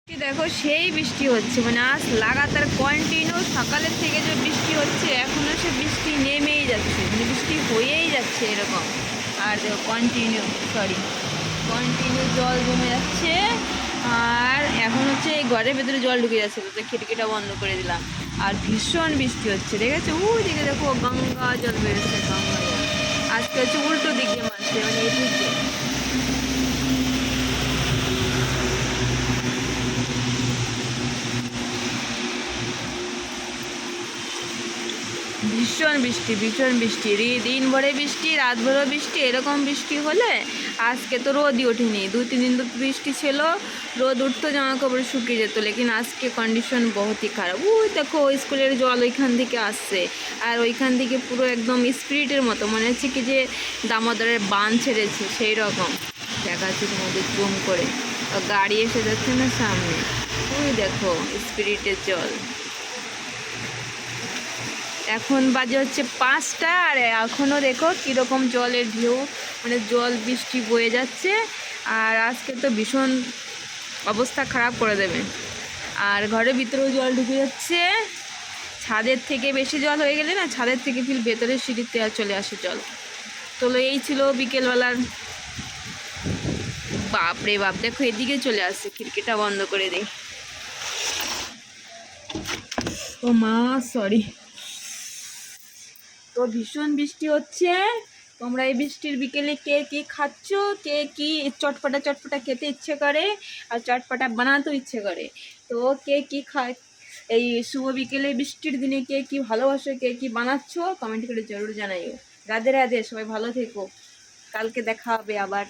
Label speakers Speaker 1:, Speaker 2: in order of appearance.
Speaker 1: দেখো সেই বৃষ্টি হচ্ছে, মানে আজ লাগাতার কন্টিনিউ সকালের থেকে যে বৃষ্টি হচ্ছে এখনো সে বৃষ্টি নেমেই যাচ্ছে, মানে বৃষ্টি হয়েই যাচ্ছে এরকম। আর দেখো কন্টিনিউ জল জমে যাচ্ছে। আর এখন হচ্ছে এই ঘরের ভেতরে জল ঢুকে যাচ্ছে, তো খিড়কিটা বন্ধ করে দিলাম। আর ভীষণ বৃষ্টি হচ্ছে, দেখেছো ওই দিকে দেখো গঙ্গা জল বেরোচ্ছে, গঙ্গা জল। আজকে হচ্ছে উল্টো দিক দিয়ে মারছে, মানে এই দিক দিয়ে। ভীষণ বৃষ্টি দিন ভরে বৃষ্টি, রাত ভরে বৃষ্টি, এরকম বৃষ্টি হলে আজকে তো রোদই ওঠেনি। 2-3 দিন তো বৃষ্টি ছিল, রোদ উঠতো, জামা কাপড় শুকিয়ে যেত। লেকিন আজকে কন্ডিশন বহুতই খারাপ। ওই দেখো স্কুলের জল ওইখান থেকে আসছে, আর ওইখান থেকে পুরো একদম স্পিরিটের মতো মনে হচ্ছে কি যে দামোদরের বান ছেড়েছে, সেই রকম দেখাচ্ছে তোমাদের জুম করে। গাড়ি এসে যাচ্ছে না সামনে, ওই দেখো স্পিরিটের জল। এখন বাজে হচ্ছে 5টা, আর এখনও দেখো কীরকম জলের ঢেউ, মানে জল বৃষ্টি বয়ে যাচ্ছে। আর আজকে তো ভীষণ অবস্থা খারাপ করে দেবে। আর ঘরের ভিতরেও জল ঢুকে যাচ্ছে, ছাদের থেকে বেশি জল হয়ে গেলে না, ছাদের থেকে ফির ভেতরে সিঁড়িতে চলে আসে জল। তো এই ছিল বিকেলবেলার। বাপ রে বাপ, দেখো এদিকে চলে আসছে, খিড়কিটা বন্ধ করে দিই। ও মা, সরি। তো ভীষণ বৃষ্টি হচ্ছে। তোমরা এই বৃষ্টির বিকেলে কে কী খাচ্ছ, কে কী চটপটা খেতে ইচ্ছে করে, আর চটপটা বানাতেও ইচ্ছে করে। তো কে কী খায় এই শুভ বিকেলে বৃষ্টির দিনে, কে কী ভালোবাসো, কে কী বানাচ্ছ কমেন্ট করে জরুর জানাইও। রাধে রাধে, সবাই ভালো থেকো, কালকে দেখা হবে আবার।